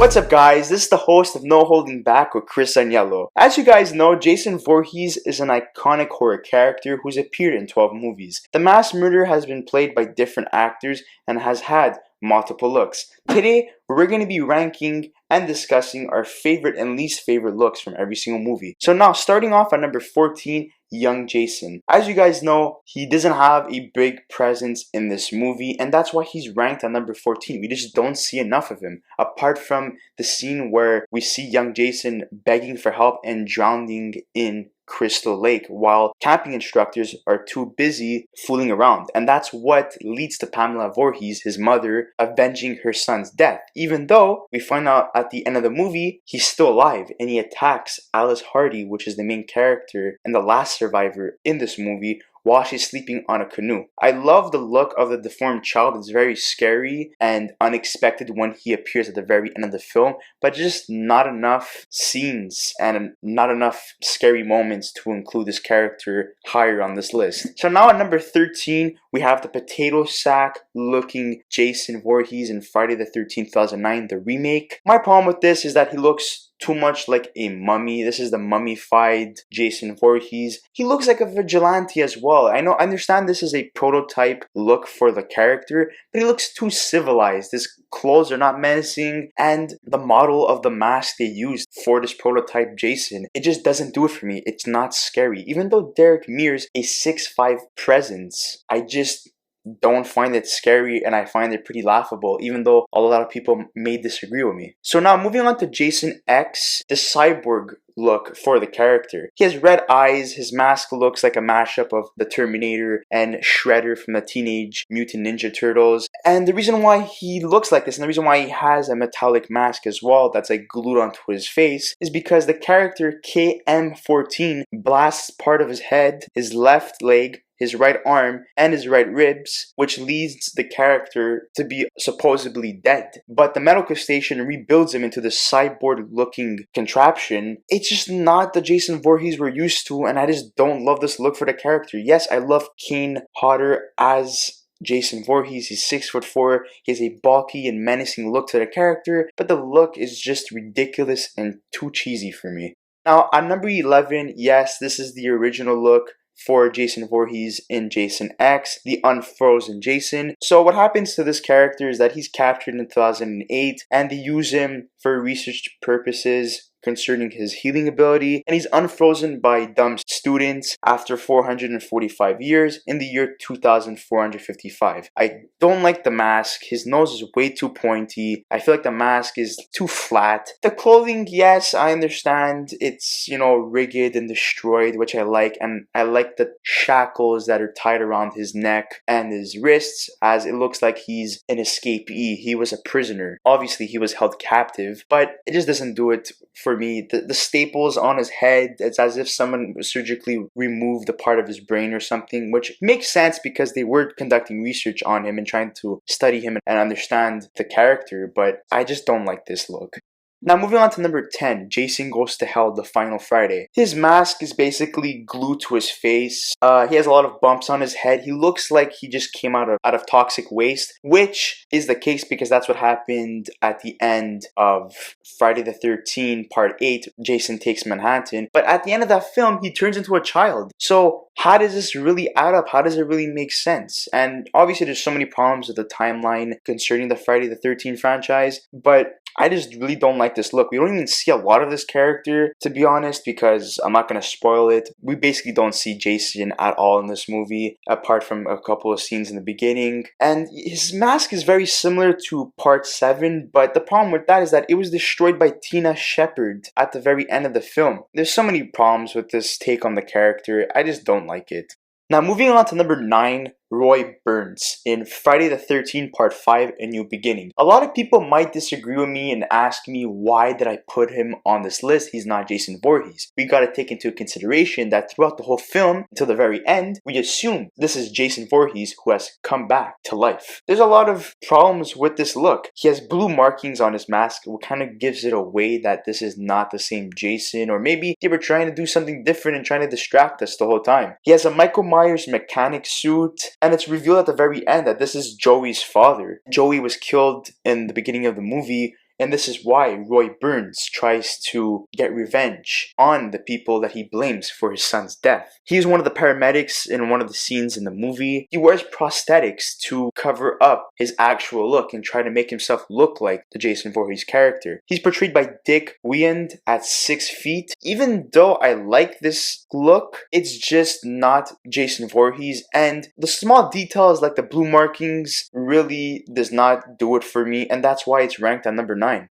What's up guys, this is the host of No Holding Back with Chris Aniello. As you guys know, Jason Voorhees is an iconic horror character who's appeared in 12 movies. The mass murderer has been played by different actors and has had multiple looks. Today, we're going to be ranking and discussing our favorite and least favorite looks from every single movie. So now, starting off at number 14, young Jason. As you guys know, he doesn't have a big presence in this movie, and that's why he's ranked at number 14. We just don't see enough of him, apart from the scene where we see young Jason begging for help and drowning in Crystal Lake while camping instructors are too busy fooling around. And that's what leads to Pamela Voorhees, his mother, avenging her son's death. Even though we find out at the end of the movie, he's still alive and he attacks Alice Hardy, which is the main character and the last survivor in this movie, while she's sleeping on a canoe. I love the look of the deformed child. It's very scary and unexpected when he appears at the very end of the film, but just not enough scenes and not enough scary moments to include this character higher on this list. So now at number 13, we have the potato sack looking Jason Voorhees in Friday the 13th, 2009, the remake. My problem with this is that he looks too much like a mummy. This is the mummified Jason Voorhees. He looks like a vigilante as well. I understand this is a prototype look for the character, but he looks too civilized. His clothes are not menacing, and the model of the mask they used for this prototype Jason, it just doesn't do it for me. It's not scary. Even though Derek Mears a 6'5" presence, I just don't find it scary, and I find it pretty laughable, even though a lot of people may disagree with me. So now moving on to Jason X, the cyborg look for the character. He has red eyes, his mask looks like a mashup of the Terminator and Shredder from the Teenage Mutant Ninja Turtles. And the reason why he looks like this, and the reason why he has a metallic mask as well that's like glued onto his face, is because the character KM14 blasts part of his head, his left leg, his right arm, and his right ribs, which leads the character to be supposedly dead. But the medical station rebuilds him into this cyborg-looking contraption. It's just not the Jason Voorhees we're used to, and I just don't love this look for the character. Yes, I love Kane Hodder as Jason Voorhees. He's 6'4". He has a bulky and menacing look to the character, but the look is just ridiculous and too cheesy for me. Now, at number 11, yes, this is the original look for Jason Voorhees in Jason X, the unfrozen Jason. So what happens to this character is that he's captured in 2008, and they use him for research purposes concerning his healing ability, and he's unfrozen by dumb students after 445 years in the year 2455. I don't like the mask. His nose is way too pointy. I feel like the mask is too flat. The clothing, yes, I understand it's, rigged and destroyed, which I like, and I like the shackles that are tied around his neck and his wrists, as it looks like he's an escapee. He was a prisoner. Obviously, he was held captive, but it just doesn't do it for me. The staples on his head, it's as if someone surgically removed a part of his brain or something, which makes sense because they were conducting research on him and trying to study him and understand the character, but I just don't like this look. Now moving on to number 10, Jason Goes to Hell, The Final Friday. His mask is basically glued to his face. He has a lot of bumps on his head. He looks like he just came out of toxic waste, which is the case because that's what happened at the end of Friday the 13th, Part 8, Jason Takes Manhattan. But at the end of that film, he turns into a child. So how does this really add up? How does it really make sense? And obviously there's so many problems with the timeline concerning the Friday the 13th franchise, but I just really don't like this look. We don't even see a lot of this character, to be honest, because I'm not going to spoil it. We basically don't see Jason at all in this movie, apart from a couple of scenes in the beginning. And his mask is very similar to Part 7, but the problem with that is that it was destroyed by Tina Shepard at the very end of the film. There's so many problems with this take on the character. I just don't like it. Now moving on to number 9, Roy Burns in Friday the 13th Part 5, A New Beginning. A lot of people might disagree with me and ask me why did I put him on this list. He's not Jason Voorhees. We gotta take into consideration that throughout the whole film until the very end, we assume this is Jason Voorhees who has come back to life. There's a lot of problems with this look. He has blue markings on his mask, what kind of gives it away that this is not the same Jason, or maybe they were trying to do something different and trying to distract us the whole time. He has a Michael Myers mechanic suit, and it's revealed at the very end that this is Joey's father. Joey was killed in the beginning of the movie And this is why Roy Burns tries to get revenge on the people that he blames for his son's death. He is one of the paramedics in one of the scenes in the movie. He wears prosthetics to cover up his actual look and try to make himself look like the Jason Voorhees character. He's portrayed by Dick Wieand at 6 feet. Even though I like this look, it's just not Jason Voorhees, and the small details like the blue markings really does not do it for me, and that's why it's ranked at number 9.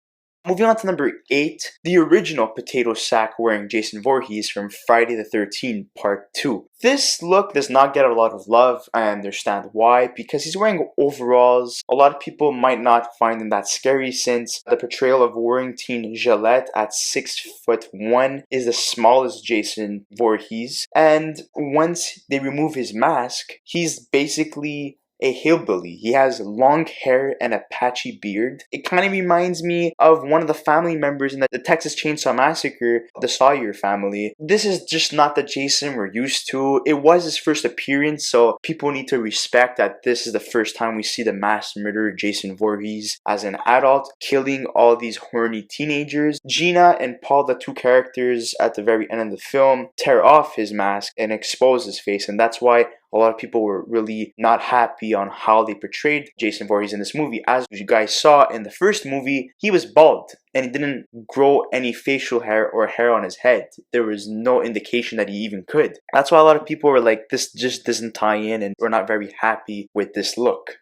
Moving on to number 8, the original potato sack wearing Jason Voorhees from Friday the 13th Part 2. This look does not get a lot of love. I understand why, because he's wearing overalls. A lot of people might not find him that scary since the portrayal of Warrington Gillette at 6'1" is the smallest Jason Voorhees. And once they remove his mask, he's basically a hillbilly. He has long hair and a patchy beard. It kind of reminds me of one of the family members in the Texas Chainsaw Massacre, the Sawyer family. This is just not the Jason we're used to. It was his first appearance, so people need to respect that this is the first time we see the mass murderer Jason Voorhees as an adult, killing all these horny teenagers. Gina and Paul, the two characters at the very end of the film, tear off his mask and expose his face, and that's why a lot of people were really not happy on how they portrayed Jason Voorhees in this movie. As you guys saw in the first movie, he was bald and he didn't grow any facial hair or hair on his head. There was no indication that he even could. That's why a lot of people were like, this just doesn't tie in, and we're not very happy with this look.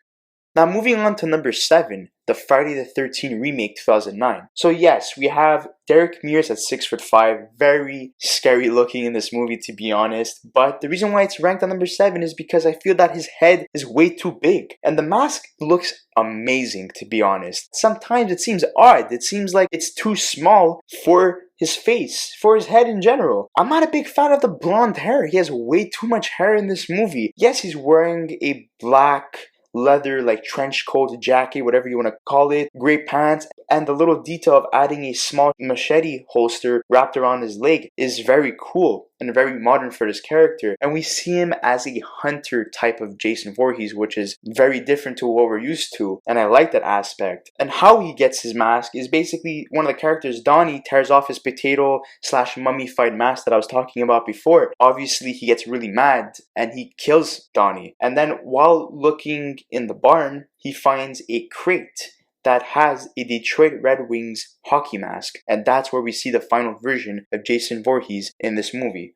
Now moving on to number 7, the Friday the 13th remake 2009. So yes, we have Derek Mears at 6'5", very scary looking in this movie, to be honest. But the reason why it's ranked on number 7 is because I feel that his head is way too big. And the mask looks amazing, to be honest. Sometimes it seems odd. It seems like it's too small for his face, for his head in general. I'm not a big fan of the blonde hair. He has way too much hair in this movie. Yes, he's wearing a black leather like trench coat jacket, whatever you want to call it, gray pants, and the little detail of adding a small machete holster wrapped around his leg is very cool and very modern for this character. And we see him as a hunter type of Jason Voorhees, which is very different to what we're used to, and I like that aspect. And how he gets his mask is basically one of the characters, Donnie, tears off his potato / mummified mask that I was talking about before. Obviously he gets really mad and he kills Donnie, and then while looking in the barn, he finds a crate that has a Detroit Red Wings hockey mask, and that's where we see the final version of Jason Voorhees in this movie.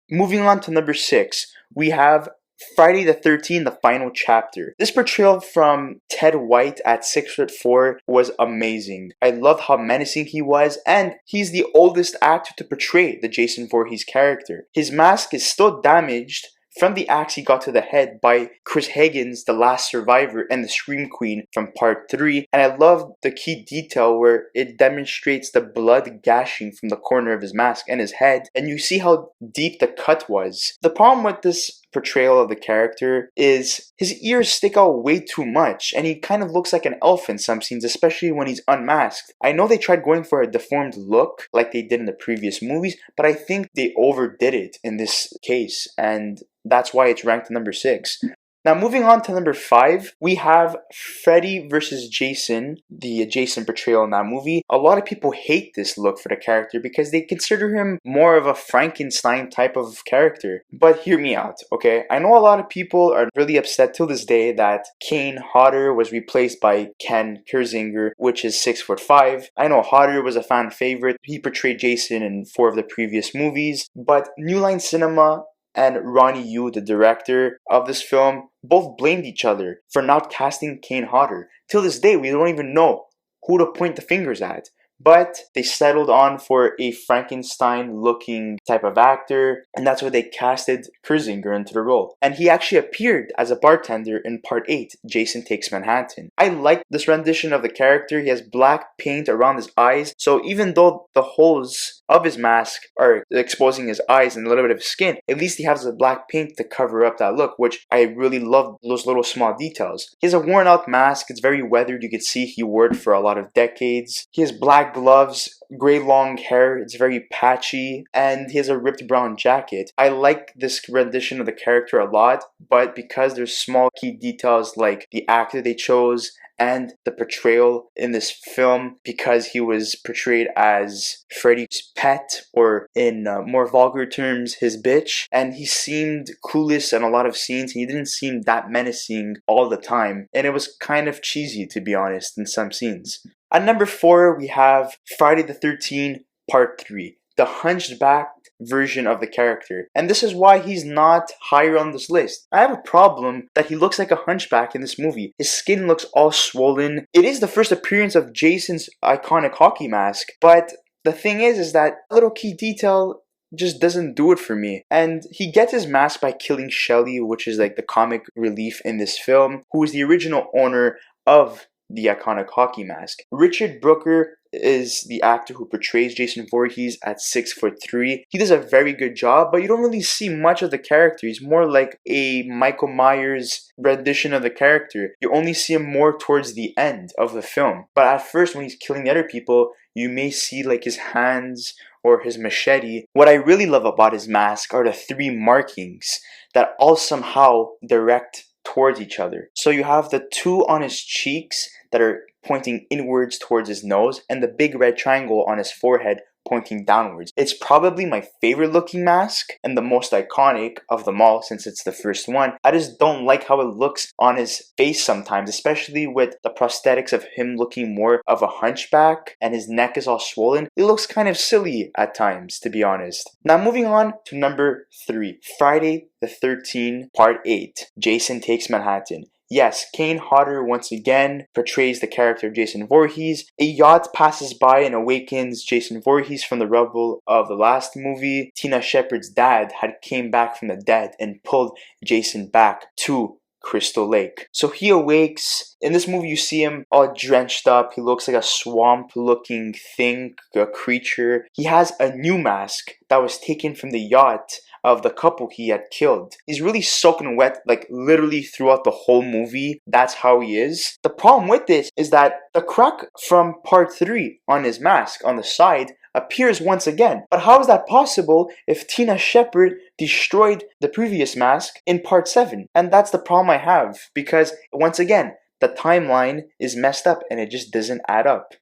Moving on to number 6, we have Friday the 13th, the final chapter. This portrayal from Ted White at 6'4" was amazing. I loved how menacing he was, and he's the oldest actor to portray the Jason Voorhees character. His mask is still damaged from the axe he got to the head by Chris Higgins, the last survivor, and the Scream Queen from Part 3. And I love the key detail where it demonstrates the blood gashing from the corner of his mask and his head, and you see how deep the cut was. The problem with this portrayal of the character is his ears stick out way too much, and he kind of looks like an elf in some scenes, especially when he's unmasked. I know they tried going for a deformed look like they did in the previous movies, but I think they overdid it in this case, and that's why it's ranked number 6. Now moving on to number 5, we have Freddy versus Jason, the Jason portrayal in that movie. A lot of people hate this look for the character because they consider him more of a Frankenstein type of character. But hear me out, okay? I know a lot of people are really upset till this day that Kane Hodder was replaced by Ken Kirzinger, which is 6'5". I know Hodder was a fan favorite. He portrayed Jason in 4 of the previous movies, but New Line Cinema and Ronnie Yu, the director of this film, both blamed each other for not casting Kane Hodder. Till this day, we don't even know who to point the fingers at. But they settled on for a Frankenstein-looking type of actor, and that's why they casted Kirzinger into the role. And he actually appeared as a bartender in Part 8, Jason Takes Manhattan. I like this rendition of the character. He has black paint around his eyes, so even though the holes of his mask are exposing his eyes and a little bit of his skin, at least he has the black paint to cover up that look, which I really love those little small details. He has a worn out mask. It's very weathered. You can see he wore it for a lot of decades. He has black gloves, gray long hair. It's very patchy, and he has a ripped brown jacket. I like this rendition of the character a lot, but because there's small key details like the actor they chose and the portrayal in this film, because he was portrayed as Freddy's pet, or in more vulgar terms, his bitch, and he seemed clueless in a lot of scenes. He didn't seem that menacing all the time, and it was kind of cheesy, to be honest, in some scenes. At number 4, we have Friday the 13th Part 3, the hunchback version of the character. And this is why he's not higher on this list. I have a problem that he looks like a hunchback in this movie. His skin looks all swollen. It is the first appearance of Jason's iconic hockey mask, but the thing is that little key detail just doesn't do it for me. And he gets his mask by killing Shelly, which is like the comic relief in this film, who is the original owner of the iconic hockey mask. Richard Brooker is the actor who portrays Jason Voorhees at 6'3". He does a very good job, but you don't really see much of the character. He's more like a Michael Myers rendition of the character. You only see him more towards the end of the film. But at first, when he's killing the other people, you may see like his hands or his machete. What I really love about his mask are the 3 markings that all somehow direct towards each other. So you have the 2 on his cheeks that are pointing inwards towards his nose, and the big red triangle on his forehead pointing downwards. It's probably my favorite looking mask and the most iconic of them all, since it's the first one. I just don't like how it looks on his face sometimes, especially with the prosthetics of him looking more of a hunchback and his neck is all swollen. It looks kind of silly at times, to be honest. Now moving on to number 3, Friday the 13th Part 8, Jason Takes Manhattan. Yes, Kane Hodder once again portrays the character of Jason Voorhees. A yacht passes by and awakens Jason Voorhees from the rubble of the last movie. Tina Shepard's dad had came back from the dead and pulled Jason back to Crystal Lake. So he awakes. In this movie, you see him all drenched up. He looks like a swamp-looking thing, a creature. He has a new mask that was taken from the yacht of the couple he had killed. He's really soaking wet, like literally throughout the whole movie. That's how he is. The problem with this is that the crack from Part 3 on his mask on the side appears once again. But how is that possible if Tina Shepard destroyed the previous mask in Part 7? And that's the problem I have, because once again, the timeline is messed up and it just doesn't add up.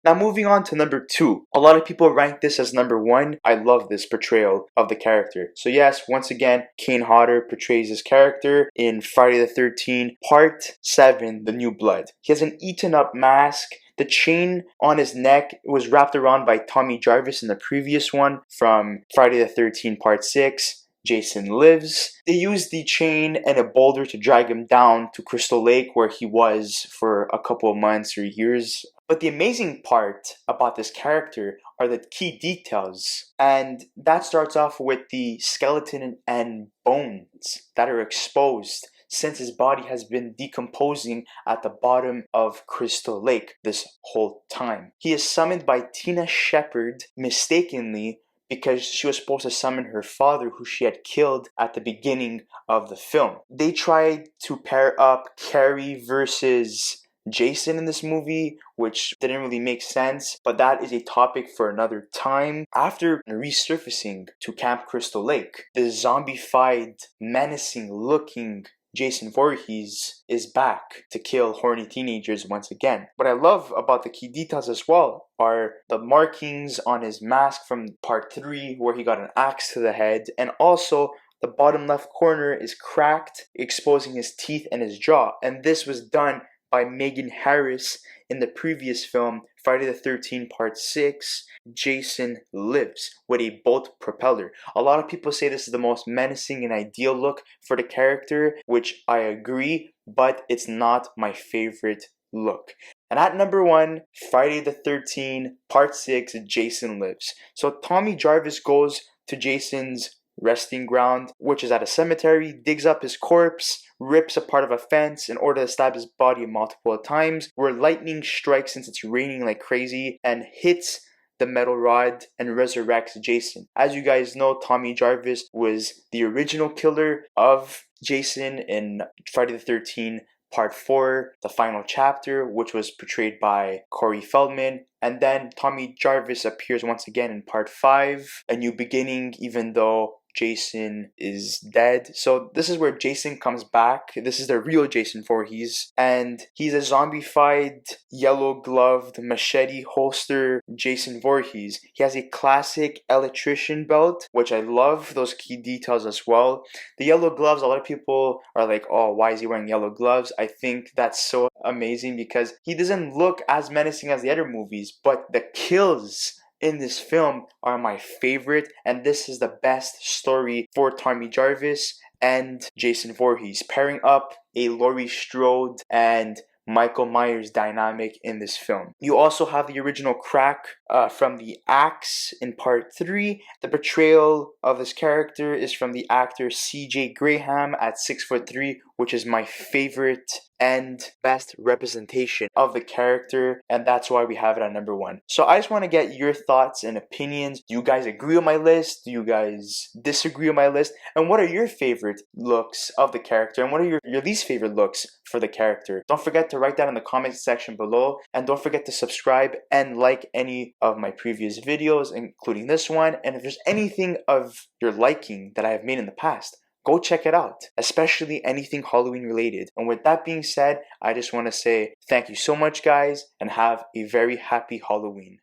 Now moving on to number 2. A lot of people rank this as number 1. I love this portrayal of the character. So yes, once again, Kane Hodder portrays his character in Friday the 13th, Part 7, The New Blood. He has an eaten up mask. The chain on his neck was wrapped around by Tommy Jarvis in the previous one from Friday the 13th, Part 6. Jason Lives. They used the chain and a boulder to drag him down to Crystal Lake, where he was for a couple of months or years. But the amazing part about this character are the key details, and that starts off with the skeleton and bones that are exposed since his body has been decomposing at the bottom of Crystal Lake this whole time. He is summoned by Tina Shepard mistakenly, because she was supposed to summon her father, who she had killed at the beginning of the film. They tried to pair up Carrie versus Jason in this movie, which didn't really make sense, but that is a topic for another time. After resurfacing to Camp Crystal Lake, the zombified, menacing looking Jason Voorhees is back to kill horny teenagers once again. What I love about the key details as well are the markings on his mask from Part 3, where he got an axe to the head, and also the bottom left corner is cracked, exposing his teeth and his jaw. And this was done by Megan Harris in the previous film, Friday the 13th Part 6, Jason Lives, with a bolt propeller. A lot of people say this is the most menacing and ideal look for the character, which I agree, but it's not my favorite look. And at number 1, Friday the 13th Part 6, Jason Lives. So Tommy Jarvis goes to Jason's resting ground, which is at a cemetery, digs up his corpse, rips a part of a fence in order to stab his body multiple times, where lightning strikes since it's raining like crazy and hits the metal rod and resurrects Jason. As you guys know, Tommy Jarvis was the original killer of Jason in Friday the 13th Part 4, The Final Chapter, which was portrayed by Corey Feldman. And then Tommy Jarvis appears once again in Part 5, A New Beginning, even though Jason is dead. So this is where Jason comes back. This is the real Jason Voorhees, and he's a zombified, yellow-gloved, machete holster Jason Voorhees. He has a classic electrician belt, which I love those key details as well. The yellow gloves, a lot of people are like, oh, why is he wearing yellow gloves? I think that's so amazing because he doesn't look as menacing as the other movies, but the kills in this film are my favorite, and this is the best story for Tommy Jarvis and Jason Voorhees, pairing up a Laurie Strode and Michael Myers dynamic in this film. You also have the original crack from the axe in part 3. The portrayal of this character is from the actor C.J. Graham at 6'3", which is my favorite and best representation of the character, and that's why we have it at number 1. So I just want to get your thoughts and opinions. Do you guys agree with my list? Do you guys disagree with my list? And what are your favorite looks of the character? And what are your least favorite looks for the character? Don't forget to write that in the comment section below, and don't forget to subscribe and like any of my previous videos, including this one. And if there's anything of your liking that I have made in the past, go check it out, especially anything Halloween related. And with that being said, I just want to say thank you so much, guys, and have a very happy Halloween.